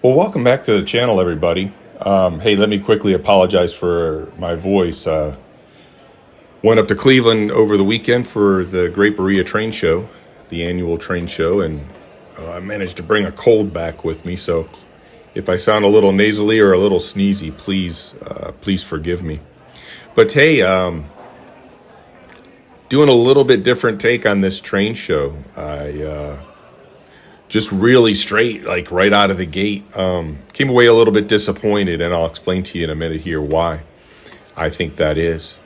Well, welcome back to the channel, everybody. Hey, let me quickly apologize for my voice. Went up to Cleveland over the weekend for the Great Berea Train Show, the annual train show, and I managed to bring a cold back with me. So if I sound a little nasally or a little sneezy, please forgive me. But hey, doing a little bit different take on this train show. I just really straight, like right out of the gate. Came away a little bit disappointed, and I'll explain to you in a minute here why I think that is.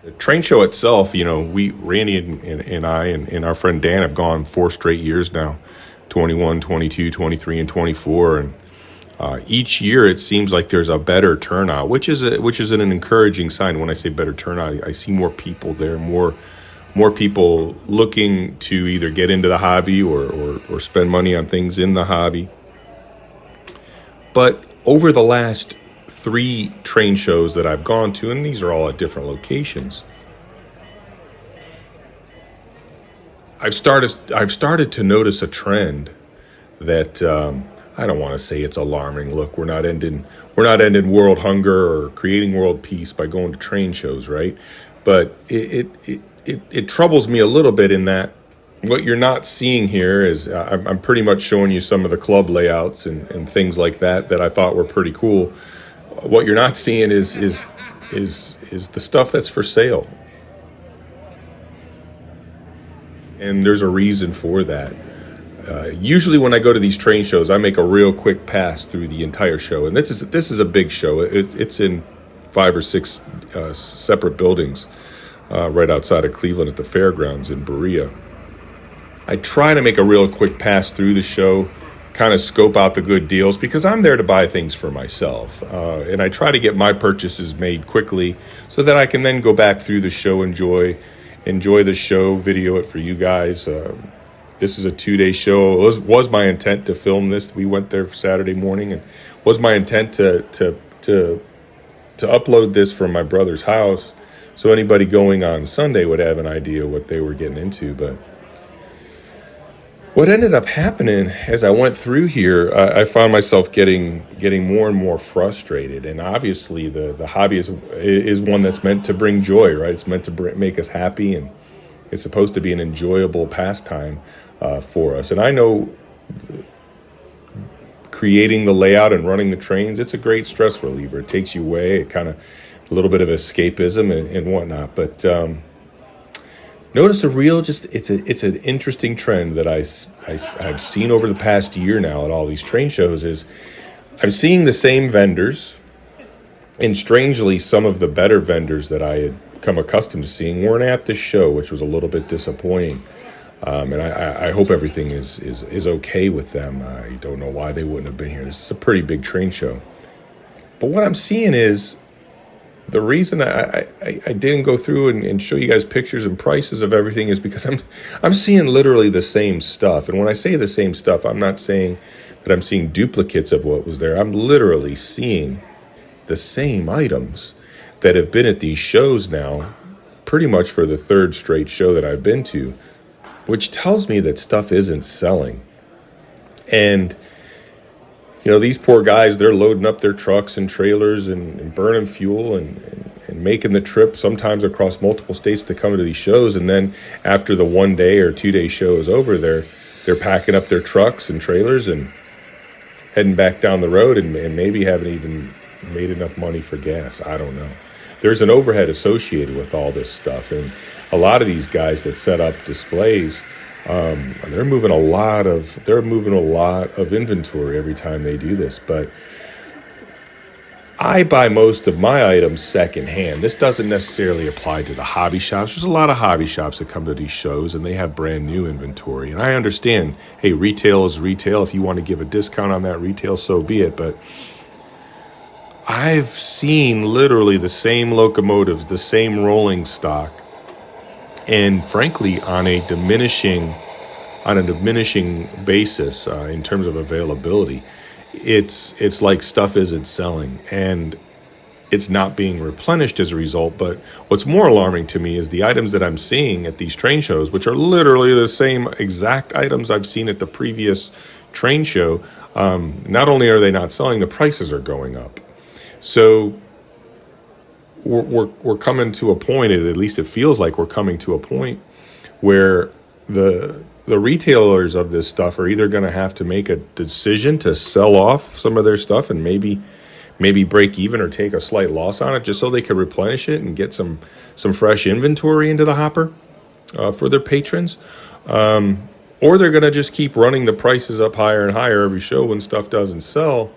The train show itself, Randy and I and our friend Dan have gone 4 straight years now, 21, 22, 23, and 24. And each year it seems like there's a better turnout, which is an encouraging sign. When I say better turnout, I see more people there, more people looking to either get into the hobby or spend money on things in the hobby. But over the last 3 train shows that I've gone to, and these are all at different locations, I've started to notice a trend that I don't want to say it's alarming. Look, we're not ending world hunger or creating world peace by going to train shows, right? But it troubles me a little bit in that what you're not seeing here is I'm pretty much showing you some of the club layouts and things like that I thought were pretty cool. What you're not seeing is the stuff that's for sale, and there's a reason for that. Usually when I go to these train shows, I make a real quick pass through the entire show, and this is a big show. It's in 5 or 6 separate buildings right outside of Cleveland at the fairgrounds in Berea. I try to make a real quick pass through the show, kind of scope out the good deals, because I'm there to buy things for myself. And I try to get my purchases made quickly so that I can then go back through the show, enjoy the show, video it for you guys. This is a 2-day show. It was my intent to film this. We went there for Saturday morning, and was my intent to upload this from my brother's house, so anybody going on Sunday would have an idea what they were getting into. But what ended up happening as I went through here, I found myself getting more and more frustrated. And obviously, the hobby is one that's meant to bring joy, right? It's meant to make us happy, and it's supposed to be an enjoyable pastime for us. And I know creating the layout and running the trains, it's a great stress reliever. It takes you away, it kind of a little bit of escapism and whatnot. But notice it's an interesting trend that I've seen over the past year now at all these train shows. Is I'm seeing the same vendors, and strangely, some of the better vendors that I had come accustomed to seeing weren't at this show, which was a little bit disappointing. And I hope everything is okay with them. I don't know why they wouldn't have been here. This is a pretty big train show. But what I'm seeing is, the reason I didn't go through and show you guys pictures and prices of everything is because I'm seeing literally the same stuff. And when I say the same stuff, I'm not saying that I'm seeing duplicates of what was there. I'm literally seeing the same items that have been at these shows now pretty much for the 3rd straight show that I've been to, which tells me that stuff isn't selling. And these poor guys, they're loading up their trucks and trailers and burning fuel and making the trip sometimes across multiple states to come to these shows. And then after the 1-day or 2-day show is over, they're packing up their trucks and trailers and heading back down the road, and maybe haven't even made enough money for gas. I don't know. There's an overhead associated with all this stuff. And a lot of these guys that set up displays, they're moving a lot of inventory every time they do this. But I buy most of my items secondhand. This doesn't necessarily apply to the hobby shops. There's a lot of hobby shops that come to these shows and they have brand new inventory. And I understand, hey, retail is retail. If you want to give a discount on that retail, so be it. But I've seen literally the same locomotives, the same rolling stock, and frankly, on a diminishing basis in terms of availability. It's like stuff isn't selling, and it's not being replenished as a result. But what's more alarming to me is the items that I'm seeing at these train shows, which are literally the same exact items I've seen at the previous Train Show, not only are they not selling, the prices are going up. So we're coming to a point, at least it feels like we're coming to a point where the retailers of this stuff are either going to have to make a decision to sell off some of their stuff and maybe break even or take a slight loss on it just so they can replenish it and get some fresh inventory into the hopper for their patrons. Or they're going to just keep running the prices up higher and higher every show when stuff doesn't sell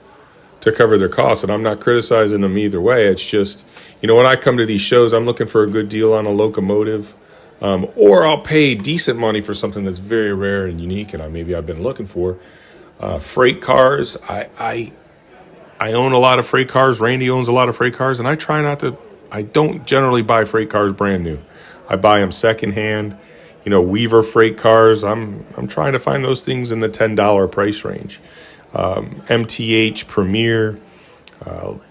to cover their costs. And I'm not criticizing them either way. It's just, when I come to these shows, I'm looking for a good deal on a locomotive, or I'll pay decent money for something that's very rare and unique and I've been looking for. Freight cars, I own a lot of freight cars. Randy owns a lot of freight cars, and I don't generally buy freight cars brand new. I buy them secondhand. Weaver freight cars, I'm trying to find those things in the $10 price range. MTH, Premier,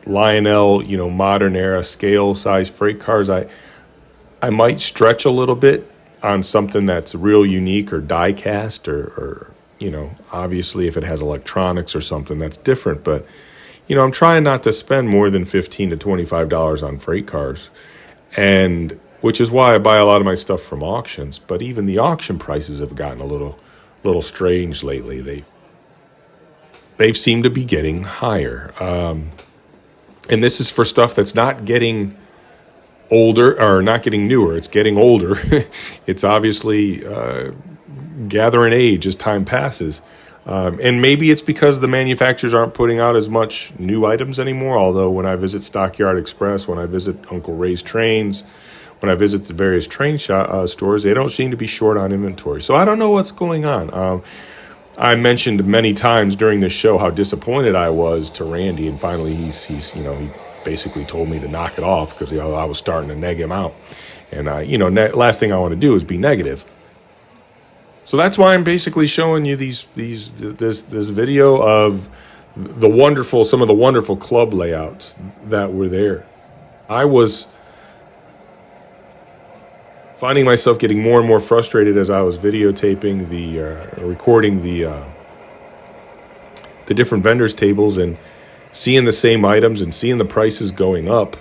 Lionel, modern era scale size freight cars. I might stretch a little bit on something that's real unique or diecast or obviously if it has electronics or something that's different. But, I'm trying not to spend more than $15 to $25 on freight cars. And which is why I buy a lot of my stuff from auctions. But even the auction prices have gotten a little strange lately. They've seemed to be getting higher. And this is for stuff that's not getting older or not getting newer. It's getting older. It's obviously gathering age as time passes. And maybe it's because the manufacturers aren't putting out as much new items anymore. Although when I visit Stockyard Express, when I visit Uncle Ray's Trains, when I visit the various train stores, they don't seem to be short on inventory. So I don't know what's going on. I mentioned many times during this show how disappointed I was to Randy, and finally he basically told me to knock it off because I was starting to neg him out. And last thing I want to do is be negative. So that's why I'm basically showing you this video of some of the wonderful club layouts that were there. I was finding myself getting more and more frustrated as I was videotaping recording the different vendors' tables and seeing the same items and seeing the prices going up.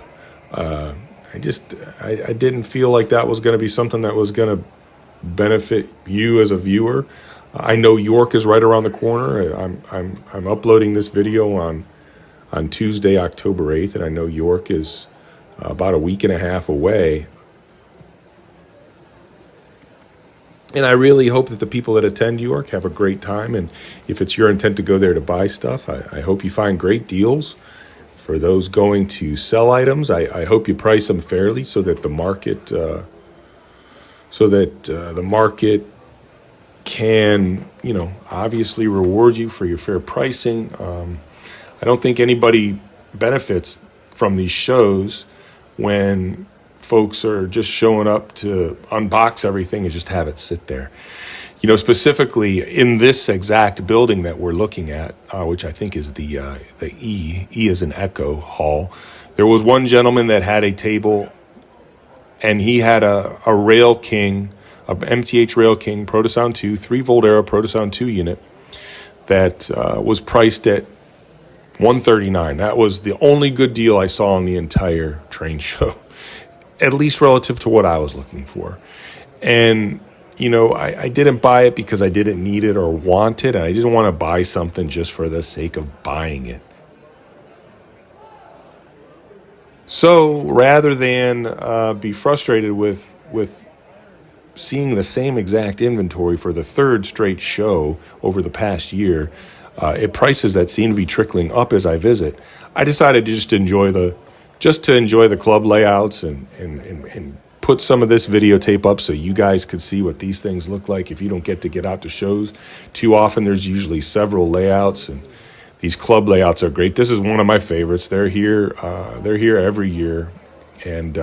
I didn't feel like that was going to be something that was going to benefit you as a viewer. I know York is right around the corner. I'm uploading this video on Tuesday, October 8th, and I know York is about a week and a half away. And I really hope that the people that attend York have a great time. And if it's your intent to go there to buy stuff, I hope you find great deals. For those going to sell items, I hope you price them fairly so that the market can, obviously reward you for your fair pricing. I don't think anybody benefits from these shows when folks are just showing up to unbox everything and just have it sit there. Specifically in this exact building that we're looking at, which I think is the E is an Echo Hall. There was one gentleman that had a table, and he had a Rail King, a MTH Rail King Protosound 2, 3-volt Arrow Protosound 2 unit that was priced at $139. That was the only good deal I saw on the entire train show, at least relative to what I was looking for. And, I didn't buy it because I didn't need it or want it, and I didn't want to buy something just for the sake of buying it. So rather than be frustrated with seeing the same exact inventory for the third straight show over the past year, at prices that seem to be trickling up as I visit, I decided to just to enjoy the club layouts and put some of this videotape up so you guys could see what these things look like. If you don't get to get out to shows too often, there's usually several layouts, and these club layouts are great. This is one of my favorites. They're here every year, and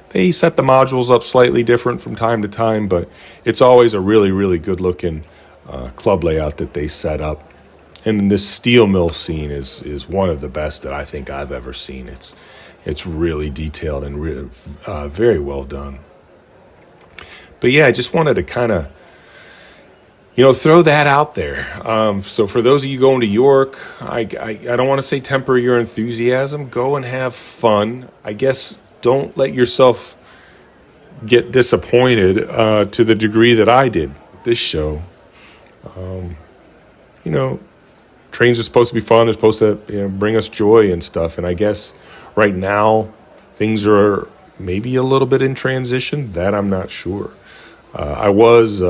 they set the modules up slightly different from time to time, but it's always a really, really good looking club layout that they set up. And this steel mill scene is one of the best that I think I've ever seen. It's really detailed and very well done. But yeah, I just wanted to kind of throw that out there. So for those of you going to York, I don't want to say temper your enthusiasm. Go and have fun. I guess don't let yourself get disappointed to the degree that I did with this show. You know, trains are supposed to be fun. They're supposed to bring us joy and stuff. And I guess right now things are maybe a little bit in transition. That I'm not sure. I was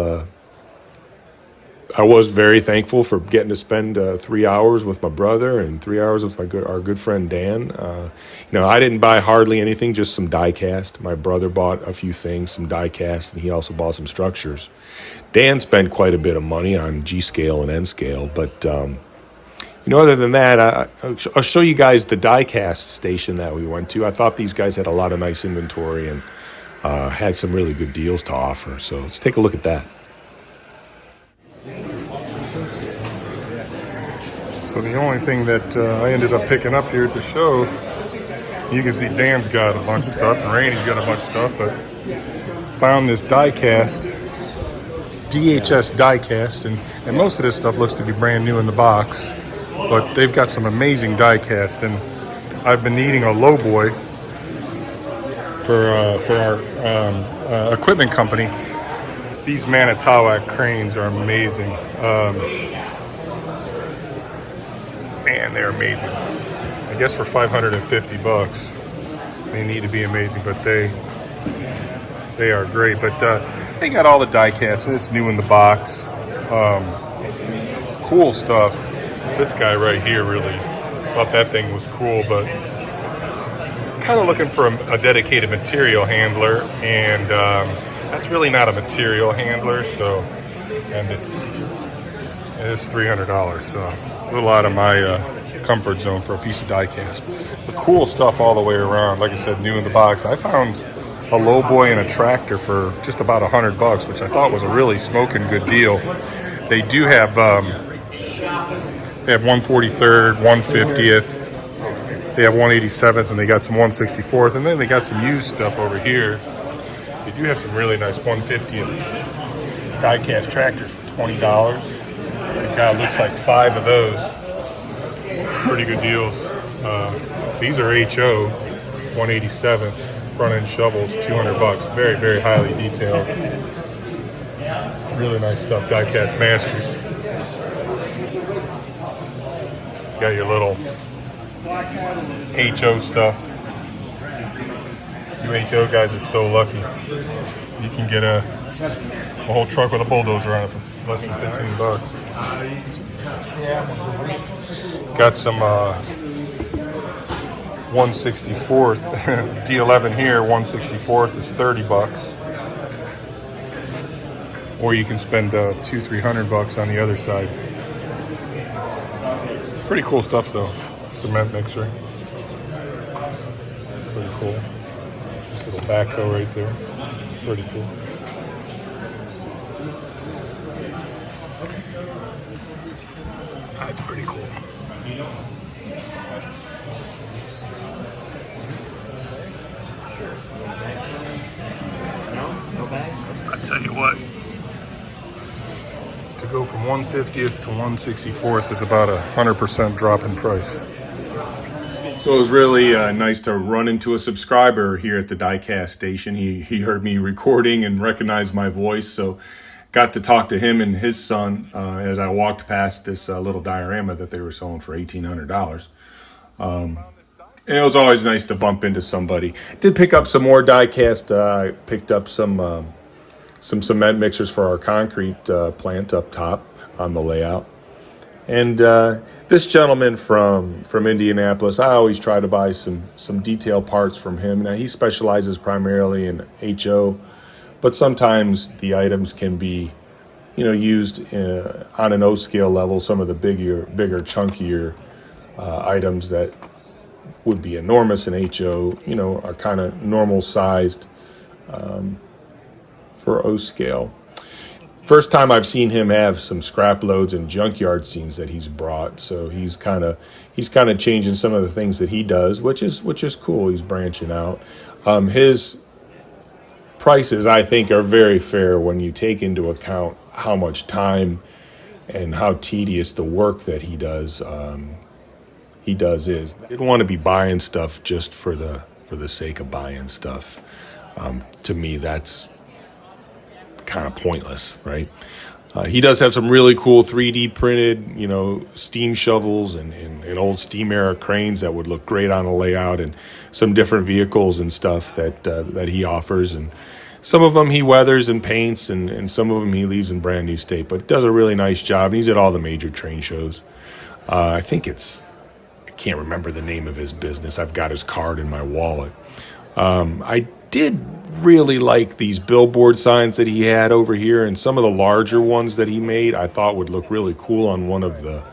very thankful for getting to spend 3 hours with my brother and 3 hours with our good friend Dan. I didn't buy hardly anything, just some diecast. My brother bought a few things, some diecast, and he also bought some structures. Dan spent quite a bit of money on G scale and N scale, but other than that, I'll show you guys the diecast station that we went to. I thought these guys had a lot of nice inventory and had some really good deals to offer. So let's take a look at that. So the only thing that I ended up picking up here at the show, you can see Dan's got a bunch of stuff and Randy's got a bunch of stuff, but found this diecast, DHS diecast, and most of this stuff looks to be brand new in the box, but they've got some amazing diecast, and I've been needing a lowboy for our equipment company. These Manitowoc cranes are amazing. Man, they're amazing. I guess for $550, they need to be amazing, but they are great. But they got all the die-cast, and it's new in the box. Cool stuff. This guy right here really thought that thing was cool, but kind of looking for a dedicated material handler, and that's really not a material handler. So, and it is $300. So a little out of my comfort zone for a piece of die-cast. The cool stuff all the way around. Like I said, new in the box. I found a lowboy and a tractor for just about $100, which I thought was a really smoking good deal. They do have 143rd, 150th. They have 187th, and they got some 164th, and then they got some used stuff over here. They do have some really nice 150th die-cast tractors for $20. God, looks like 5 of those. Pretty good deals. These are HO 187 front end shovels, $200. Very, very highly detailed. Really nice stuff. Diecast Masters. Got your little HO stuff. You HO guys are so lucky. You can get a whole truck with a bulldozer on it for less than $15. Got some 164th D11 here. 164th is $30, or you can spend $200-300 on the other side. Pretty cool stuff though. Cement mixer, pretty cool. This little backhoe right there, pretty cool. That's pretty cool. I tell you what, to go from 150th to 164th is about 100% drop in price. So it was really nice to run into a subscriber here at the diecast station. He heard me recording and recognized my voice, so got to talk to him and his son as I walked past this little diorama that they were selling for $1,800. And it was always nice to bump into somebody. Did pick up some more diecast. I picked up some cement mixers for our concrete plant up top on the layout. And this gentleman from Indianapolis, I always try to buy some detail parts from him. Now, he specializes primarily in HO, but sometimes the items can be, used on an O scale level. Some of the bigger, chunkier items that would be enormous in HO, are kind of normal sized for O scale. First time I've seen him have some scrap loads and junkyard scenes that he's brought, so he's kind of changing some of the things that he does, which is cool. He's branching out. His prices, I think, are very fair when you take into account how much time and how tedious the work that he does is. I didn't want to be buying stuff just for the sake of buying stuff. To me, that's kind of pointless, right? He does have some really cool 3D printed, steam shovels and old steam era cranes that would look great on a layout, and some different vehicles and stuff that he offers. And some of them he weathers and paints, and some of them he leaves in brand new state. But does a really nice job. And he's at all the major train shows. I can't remember the name of his business. I've got his card in my wallet. I did really like these billboard signs that he had over here, and some of the larger ones that he made I thought would look really cool on one of the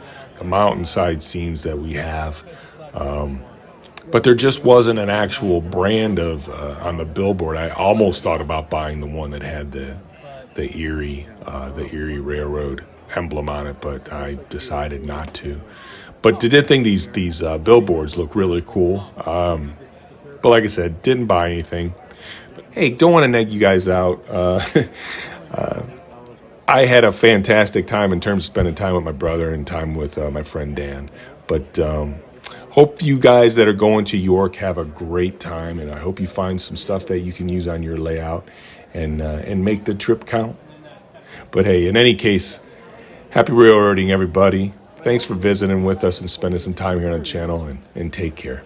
mountainside scenes that we have. But there just wasn't an actual brand of on the billboard. I almost thought about buying the one that had the Erie Railroad emblem on it, but I decided not to. But I did think these billboards look really cool. But like I said, didn't buy anything. But, hey, don't want to neg you guys out. I had a fantastic time in terms of spending time with my brother and time with my friend Dan. But hope you guys that are going to York have a great time, and I hope you find some stuff that you can use on your layout and make the trip count. But hey, in any case, happy railroading, everybody. Thanks for visiting with us and spending some time here on the channel, and take care.